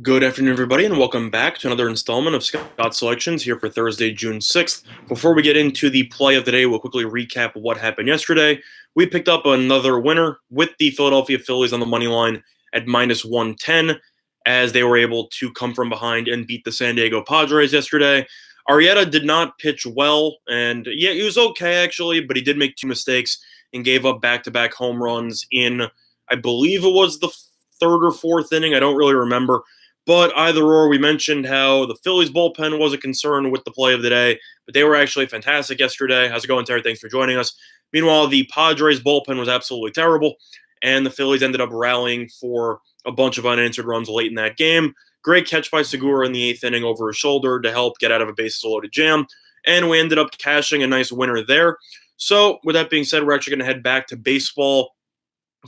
Good afternoon, everybody, and welcome back to another installment of Scott Selections here for Thursday, June 6th. Before we get into the play of the day, we'll quickly recap what happened yesterday. We picked up another winner with the Philadelphia Phillies on the money line at minus 110 as they were able to come from behind and beat the San Diego Padres yesterday. Arrieta did not pitch well, and yeah, he was okay, actually, but he did make two mistakes and gave up back-to-back home runs in, I believe it was the third or fourth inning. I don't really remember. But either or, we mentioned how the Phillies bullpen was a concern with the play of the day, but they were actually fantastic yesterday. How's it going, Terry? Thanks for joining us. Meanwhile, the Padres bullpen was absolutely terrible, and the Phillies ended up rallying for a bunch of unanswered runs late in that game. Great catch by Segura in the eighth inning over his shoulder to help get out of a bases-loaded jam, and we ended up cashing a nice winner there. So, with that being said, we're actually going to head back to baseball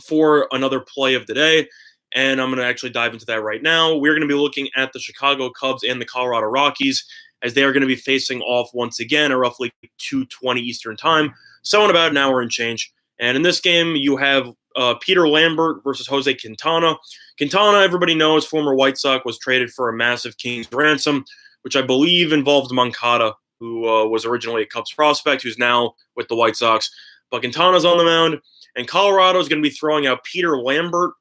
for another play of the day. And I'm going to actually dive into that right now. We're going to be looking at the Chicago Cubs and the Colorado Rockies as they are going to be facing off once again at roughly 2:20 Eastern Time, so in about an hour and change. And in this game, you have Peter Lambert versus Jose Quintana. Quintana, everybody knows, former White Sox, was traded for a massive King's ransom, which I believe involved Moncada, who was originally a Cubs prospect, who's now with the White Sox. But Quintana's on the mound, and Colorado is going to be throwing out Peter Lambert,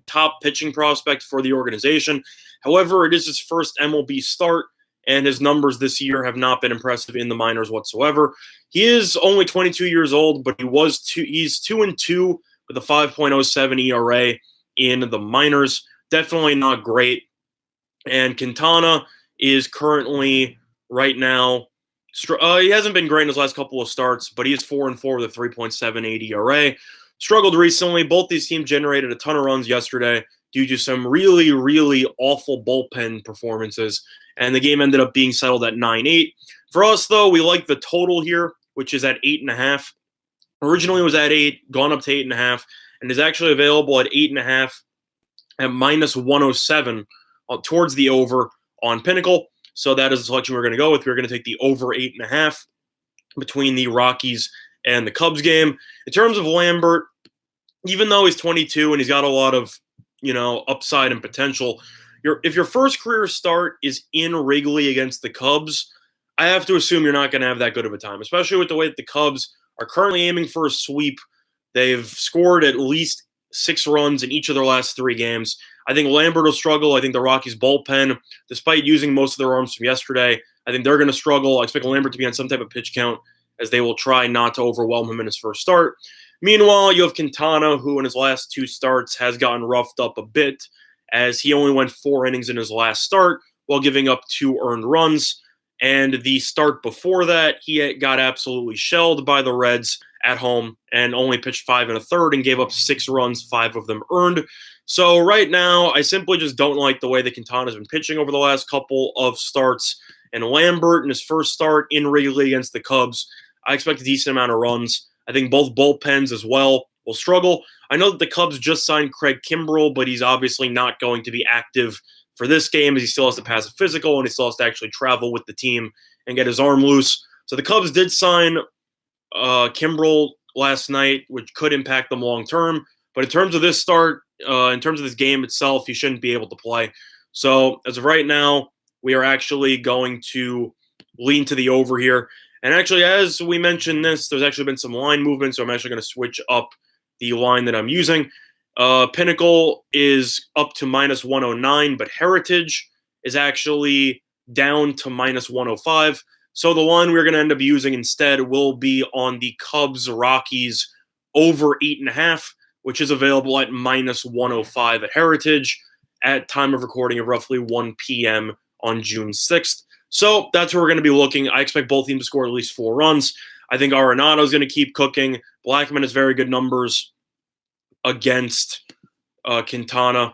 top pitching prospect for the organization. However, it is his first MLB start, and his numbers this year have not been impressive in the minors whatsoever. He is only 22 years old, but he's 2-2 with a 5.07 ERA in the minors. Definitely not great. And Quintana is currently right now. He hasn't been great in his last couple of starts, but he is 4-4 with a 3.78 ERA. Struggled recently. Both these teams generated a ton of runs yesterday due to some really, really awful bullpen performances, and the game ended up being settled at 9-8. For us, though, we like the total here, which is at 8.5. Originally it was at 8, gone up to 8.5, and is actually available at 8.5 at minus 107 towards the over on Pinnacle. So that is the selection we're going to go with. We're going to take the over 8.5 between the Rockies and the Cubs game. In terms of Lambert, even though he's 22 and he's got a lot of, upside and potential, if your first career start is in Wrigley against the Cubs, I have to assume you're not going to have that good of a time, especially with the way that the Cubs are currently aiming for a sweep. They've scored at least 6 runs in each of their last 3 games. I think Lambert will struggle. I think the Rockies bullpen, despite using most of their arms from yesterday, I think they're going to struggle. I expect Lambert to be on some type of pitch count, as they will try not to overwhelm him in his first start. Meanwhile, you have Quintana, who in his last 2 starts has gotten roughed up a bit, as he only went 4 innings in his last start while giving up 2 earned runs. And the start before that, he got absolutely shelled by the Reds at home and only pitched 5 1/3 and gave up 6 runs, 5 of them earned. So right now, I simply just don't like the way that Quintana's been pitching over the last couple of starts. And Lambert in his first start in Wrigley against the Cubs, I expect a decent amount of runs. I think both bullpens as well will struggle. I know that the Cubs just signed Craig Kimbrell, but he's obviously not going to be active for this game, as he still has to pass a physical and he still has to actually travel with the team and get his arm loose. So the Cubs did sign Kimbrell last night, which could impact them long term. But in terms of this start, in terms of this game itself, he shouldn't be able to play. So as of right now, we are actually going to lean to the over here. And actually, as we mentioned this, there's actually been some line movement, so I'm actually going to switch up the line that I'm using. Pinnacle is up to minus 109, but Heritage is actually down to minus 105. So the line we're going to end up using instead will be on the Cubs-Rockies over 8.5, which is available at minus 105 at Heritage at time of recording of roughly 1 p.m. on June 6th. So that's where we're going to be looking. I expect both teams to score at least 4 runs. I think Arenado is going to keep cooking. Blackman has very good numbers against Quintana,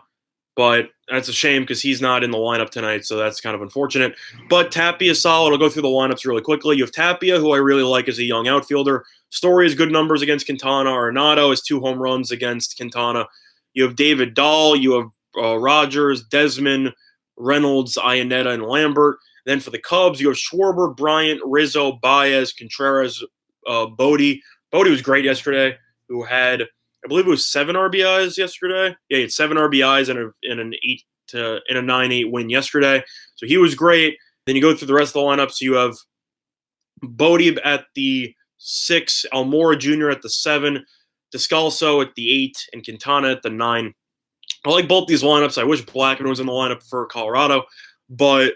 but that's a shame because he's not in the lineup tonight, so that's kind of unfortunate. But Tapia is solid. I'll go through the lineups really quickly. You have Tapia, who I really like as a young outfielder. Story has good numbers against Quintana. Arenado has 2 home runs against Quintana. You have David Dahl. You have Rogers, Desmond, Reynolds, Iannetta, and Lambert. Then for the Cubs, you have Schwarber, Bryant, Rizzo, Baez, Contreras, Bodie. Bodie was great yesterday, who had, I believe it was 7 RBIs yesterday. Yeah, he had 7 RBIs and an in a 9-8 win yesterday. So he was great. Then you go through the rest of the lineup. So you have Bodie at the 6, Almora Jr. at the 7, Descalso at the 8, and Quintana at the 9. I like both these lineups. I wish Blackman was in the lineup for Colorado, but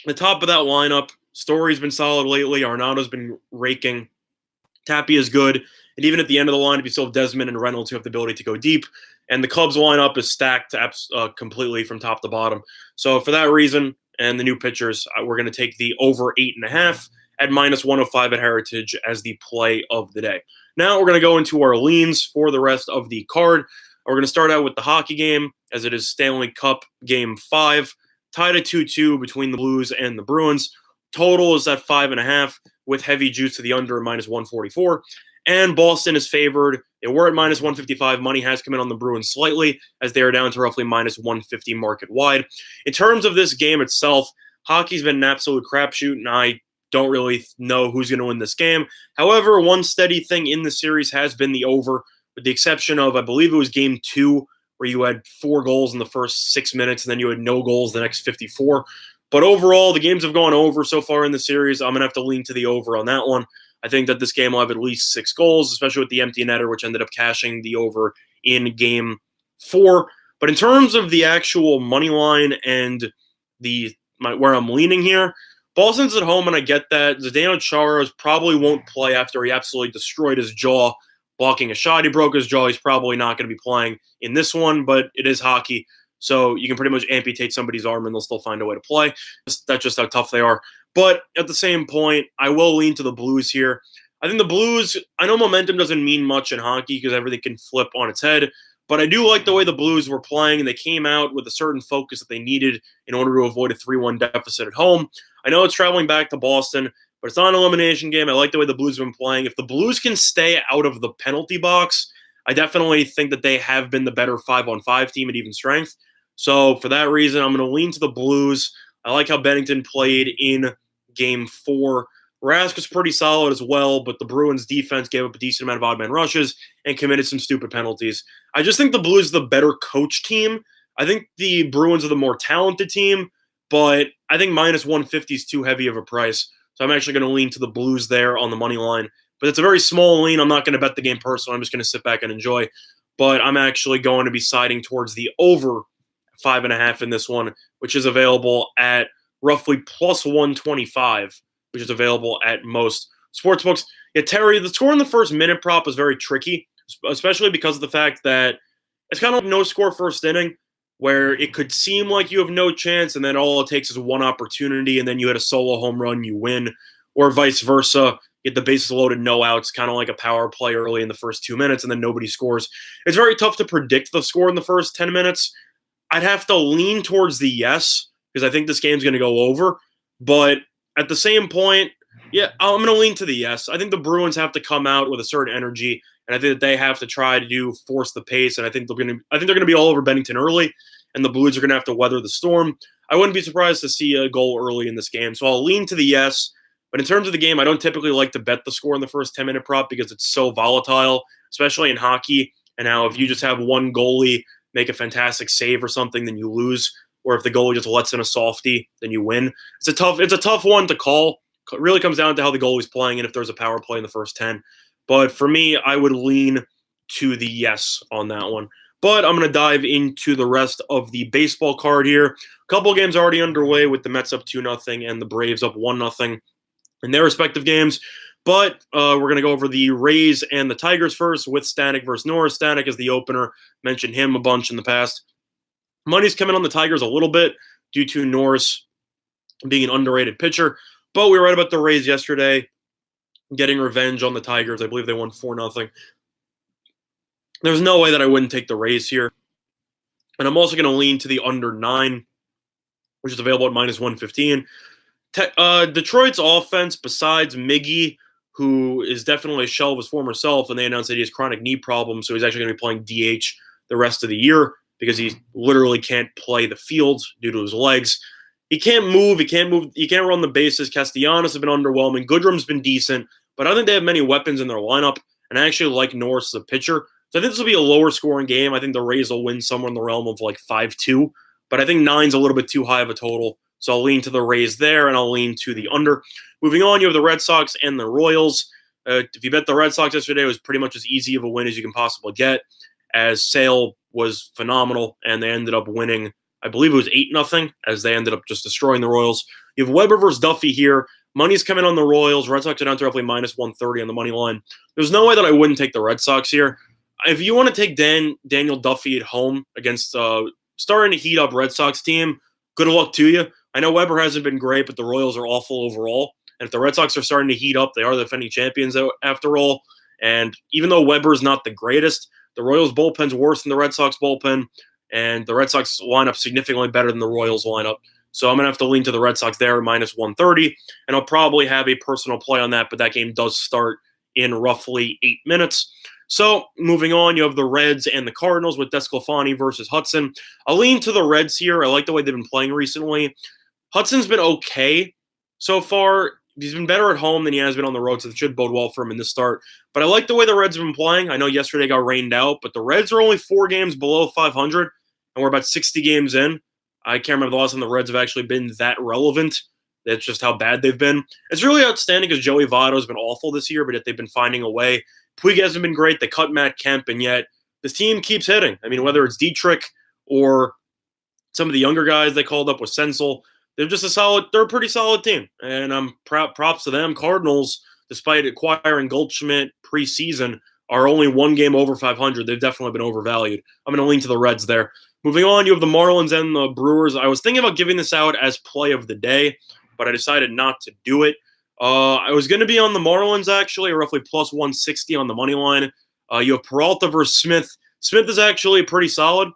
the top of that lineup, Story's been solid lately. Arnado's been raking. Tapia is good. And even at the end of the lineup, you still have Desmond and Reynolds who have the ability to go deep. And the Cubs lineup is stacked completely from top to bottom. So for that reason, and the new pitchers, we're going to take the over 8.5 at -105 at Heritage as the play of the day. Now we're going to go into our leans for the rest of the card. We're going to start out with the hockey game, as it is Stanley Cup Game 5, tied at 2-2 between the Blues and the Bruins. Total is at 5.5 with heavy juice to the under at -144. And Boston is favored. They were at -155. Money has come in on the Bruins slightly, as they are down to roughly -150 market wide. In terms of this game itself, hockey's been an absolute crapshoot, and I don't really know who's going to win this game. However, one steady thing in the series has been the over, with the exception of, I believe it was Game 2, where you had 4 goals in the first 6 minutes, and then you had no goals the next 54. But overall, the games have gone over so far in the series. I'm going to have to lean to the over on that one. I think that this game will have at least 6 goals, especially with the empty netter, which ended up cashing the over in Game 4. But in terms of the actual money line and where I'm leaning here, Boston's at home, and I get that. Zdeno Chara probably won't play after he absolutely destroyed his jaw blocking a shot. He broke his jaw. He's probably not going to be playing in this one, but it is hockey. So you can pretty much amputate somebody's arm and they'll still find a way to play. That's just how tough they are. But at the same point, I will lean to the Blues here. I think the Blues, I know momentum doesn't mean much in hockey because everything can flip on its head, but I do like the way the Blues were playing, and they came out with a certain focus that they needed in order to avoid a 3-1 deficit at home. I know it's traveling back to Boston, but it's not an elimination game. I like the way the Blues have been playing. If the Blues can stay out of the penalty box, I definitely think that they have been the better 5-on-5 team at even strength. So for that reason, I'm going to lean to the Blues. I like how Bennington played in Game 4. Rask was pretty solid as well, but the Bruins defense gave up a decent amount of odd man rushes and committed some stupid penalties. I just think the Blues are the better coach team. I think the Bruins are the more talented team, but I think -150 is too heavy of a price. So I'm actually going to lean to the Blues there on the money line. But it's a very small lean. I'm not going to bet the game personally. I'm just going to sit back and enjoy. But I'm actually going to be siding towards the over 5.5 in this one, which is available at roughly +125, which is available at most sportsbooks. Yeah, Terry, the score in the first minute prop is very tricky, especially because of the fact that it's kind of like no score first inning, where it could seem like you have no chance, and then all it takes is one opportunity, and then you hit a solo home run, you win, or vice versa. Get the bases loaded, no outs, kind of like a power play early in the first 2 minutes, and then nobody scores. It's very tough to predict the score in the first 10 minutes. I'd have to lean towards the yes, because I think this game's going to go over. But at the same point, yeah, I'm going to lean to the yes. I think the Bruins have to come out with a certain energy, and I think that they have to try to force the pace. And I think they're going to be all over Bennington early, and the Blues are going to have to weather the storm. I wouldn't be surprised to see a goal early in this game, so I'll lean to the yes. But in terms of the game, I don't typically like to bet the score in the first 10-minute prop because it's so volatile, especially in hockey. And now if you just have one goalie make a fantastic save or something, then you lose. Or if the goalie just lets in a softie, then you win. It's a tough one to call. It really comes down to how the goalie's playing and if there's a power play in the first 10. But for me, I would lean to the yes on that one. But I'm going to dive into the rest of the baseball card here. A couple games already underway with the Mets up 2-0 and the Braves up 1-0 in their respective games. But we're going to go over the Rays and the Tigers first with Stanek versus Norris. Stanek is the opener. Mentioned him a bunch in the past. Money's coming on the Tigers a little bit due to Norris being an underrated pitcher. But we were right about the Rays yesterday, getting revenge on the Tigers. I believe they won 4-0. There's no way that I wouldn't take the Rays here. And I'm also going to lean to the under 9, which is available at -115. Detroit's offense, besides Miggy, who is definitely a shell of his former self, and they announced that he has chronic knee problems, so he's actually going to be playing DH the rest of the year because he literally can't play the field due to his legs. He can't move. He can't run the bases. Castellanos has been underwhelming. Goodrum's been decent, but I don't think they have many weapons in their lineup, and I actually like Norris as a pitcher. So I think this will be a lower scoring game. I think the Rays will win somewhere in the realm of like 5-2. but I think 9's a little bit too high of a total. So I'll lean to the Rays there, and I'll lean to the under. Moving on, you have the Red Sox and the Royals. If you bet the Red Sox yesterday, it was pretty much as easy of a win as you can possibly get, as Sale was phenomenal, and they ended up winning, I believe it was 8-0, as they ended up just destroying the Royals. You have Weber versus Duffy here. Money's coming on the Royals. Red Sox are down to roughly minus 130 on the money line. There's no way that I wouldn't take the Red Sox here. If you want to take Daniel Duffy at home against starting to heat up Red Sox team, good luck to you. I know Weber hasn't been great, but the Royals are awful overall. And if the Red Sox are starting to heat up, they are the defending champions after all. And even though Weber's not the greatest, the Royals bullpen's worse than the Red Sox bullpen, and the Red Sox lineup significantly better than the Royals lineup. So I'm going to have to lean to the Red Sox there, minus 130, and I'll probably have a personal play on that, but that game does start in roughly 8 minutes. So moving on, you have the Reds and the Cardinals with Desclafani versus Hudson. I'll lean to the Reds here. I like the way they've been playing recently. Hudson's been okay so far. He's been better at home than he has been on the road, so it should bode well for him in this start. But I like the way the Reds have been playing. I know yesterday got rained out, but the Reds are only 4 games below 500, and we're about 60 games in. I can't remember the last time the Reds have actually been that relevant. That's just how bad they've been. It's really outstanding because Joey Votto has been awful this year, but yet they've been finding a way. Puig hasn't been great. They cut Matt Kemp, and yet this team keeps hitting. I mean, whether it's Dietrich or some of the younger guys they called up with Senzel, they're a pretty solid team. And I'm props to them. Cardinals, despite acquiring Goldschmidt preseason, are only 1 game over 500. They've definitely been overvalued. I'm going to lean to the Reds there. Moving on, you have the Marlins and the Brewers. I was thinking about giving this out as play of the day, but I decided not to do it. I was going to be on the Marlins, actually, roughly plus 160 on the money line. You have Peralta versus Smith. Smith is actually pretty solid.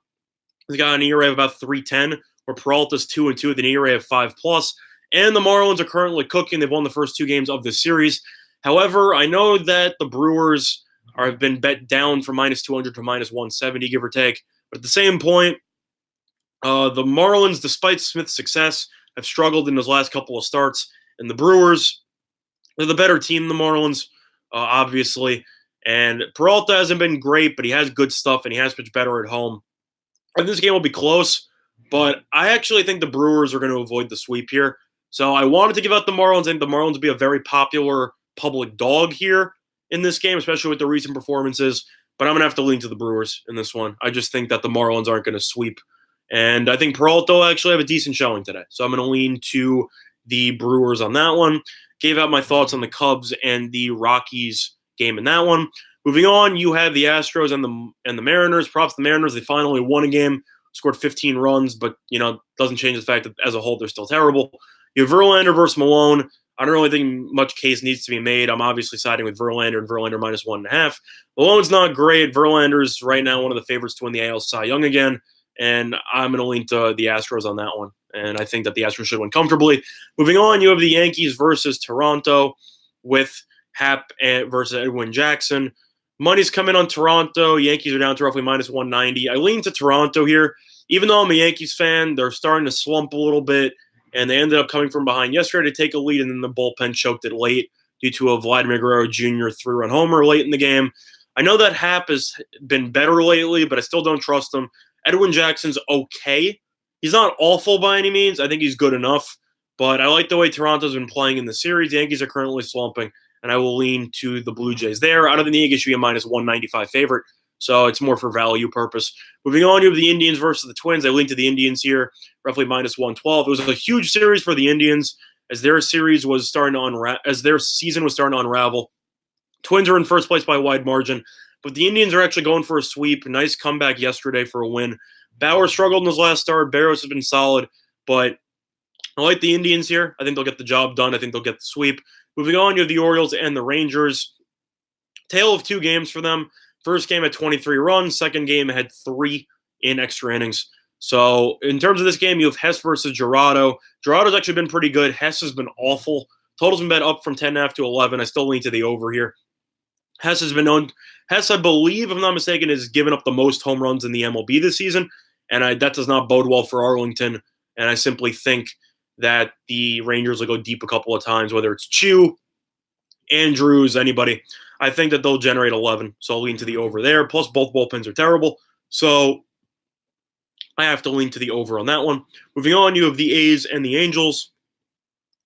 He's got an ERA of about 3.10, where Peralta's 2-2 with an ERA of 5+. And the Marlins are currently cooking. They've won the first 2 games of this series. However, I know that the Brewers have been bet down from minus 200 to minus 170, give or take. But at the same point, the Marlins, despite Smith's success, have struggled in those last couple of starts. And the Brewers, they're the better team than the Marlins, obviously. And Peralta hasn't been great, but he has good stuff, and he has pitched better at home. I think this game will be close, but I actually think the Brewers are going to avoid the sweep here. So I wanted to give out the Marlins. I think the Marlins will be a very popular public dog here in this game, especially with the recent performances. But I'm going to have to lean to the Brewers in this one. I just think that the Marlins aren't going to sweep. And I think Peralta will actually have a decent showing today. So I'm going to lean to the Brewers on that one. Gave out my thoughts on the Cubs and the Rockies game in that one. Moving on, you have the Astros and the Mariners. Props to the Mariners. They finally won a game, scored 15 runs, but, doesn't change the fact that as a whole they're still terrible. You have Verlander versus Malone. I don't really think much case needs to be made. I'm obviously siding with Verlander and Verlander minus 1.5. Malone's not great. Verlander's right now one of the favorites to win the AL Cy Young again, and I'm going to lean to the Astros on that one. And I think that the Astros should win comfortably. Moving on, you have the Yankees versus Toronto with Happ versus Edwin Jackson. Money's coming on Toronto. Yankees are down to roughly minus 190. I lean to Toronto here. Even though I'm a Yankees fan, they're starting to slump a little bit, and they ended up coming from behind yesterday to take a lead, and then the bullpen choked it late due to a Vladimir Guerrero Jr. 3-run homer late in the game. I know that Happ has been better lately, but I still don't trust him. Edwin Jackson's okay. He's not awful by any means. I think he's good enough, but I like the way Toronto's been playing in the series. The Yankees are currently slumping, and I will lean to the Blue Jays there. Out of the Yankees should be a minus 195 favorite, so it's more for value purpose. Moving on, you have the Indians versus the Twins. I lean to the Indians here, roughly minus 112. It was a huge series for the Indians as their season was starting to unravel. Twins are in first place by a wide margin, but the Indians are actually going for a sweep. Nice comeback yesterday for a win. Bauer struggled in his last start. Barros has been solid, but I like the Indians here. I think they'll get the job done. I think they'll get the sweep. Moving on, you have the Orioles and the Rangers. Tale of 2 games for them. First game had 23 runs. Second game had 3 in extra innings. So in terms of this game, you have Hess versus Gerardo. Gerardo's actually been pretty good. Hess has been awful. Total's been bet up from 10.5 to 11. I still lean to the over here. Hess, I believe, if I'm not mistaken, has given up the most home runs in the MLB this season, and that does not bode well for Arlington. And I simply think that the Rangers will go deep a couple of times, whether it's Chu, Andrews, anybody. I think that they'll generate 11, so I'll lean to the over there. Plus, both bullpens are terrible. So I have to lean to the over on that one. Moving on, you have the A's and the Angels.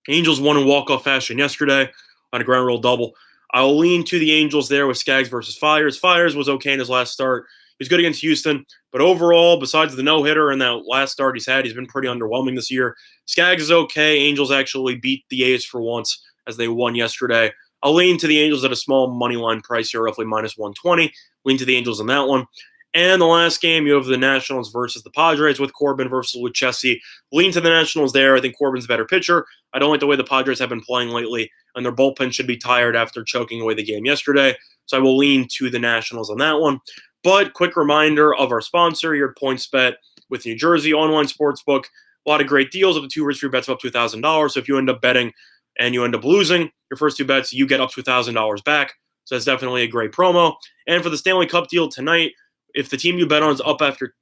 Angels won in walk-off fashion yesterday on a ground rule double. I'll lean to the Angels there with Skaggs versus Fiers. Fiers was okay in his last start. He was good against Houston, but overall, besides the no-hitter and that last start he's been pretty underwhelming this year. Skaggs is okay. Angels actually beat the A's for once as they won yesterday. I'll lean to the Angels at a small money line price here, roughly minus 120. Lean to the Angels on that one. And the last game, you have the Nationals versus the Padres with Corbin versus Lucchesi. Lean to the Nationals there. I think Corbin's a better pitcher. I don't like the way the Padres have been playing lately, and their bullpen should be tired after choking away the game yesterday. So I will lean to the Nationals on that one. But quick reminder of our sponsor here at PointsBet with New Jersey Online Sportsbook. A lot of great deals up to 2 risk-free bets of up to $1,000. So if you end up betting and you end up losing your first 2 bets, you get up to $1,000 back. So that's definitely a great promo. And for the Stanley Cup deal tonight, if the team you bet on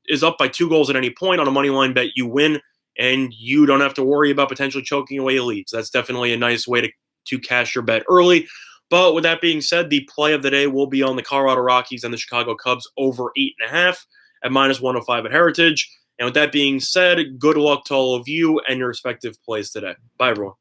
is up by 2 goals at any point on a money line bet, you win, and you don't have to worry about potentially choking away a lead. So that's definitely a nice way to cash your bet early. But with that being said, the play of the day will be on the Colorado Rockies and the Chicago Cubs over 8.5 at minus 105 at Heritage. And with that being said, good luck to all of you and your respective plays today. Bye, everyone.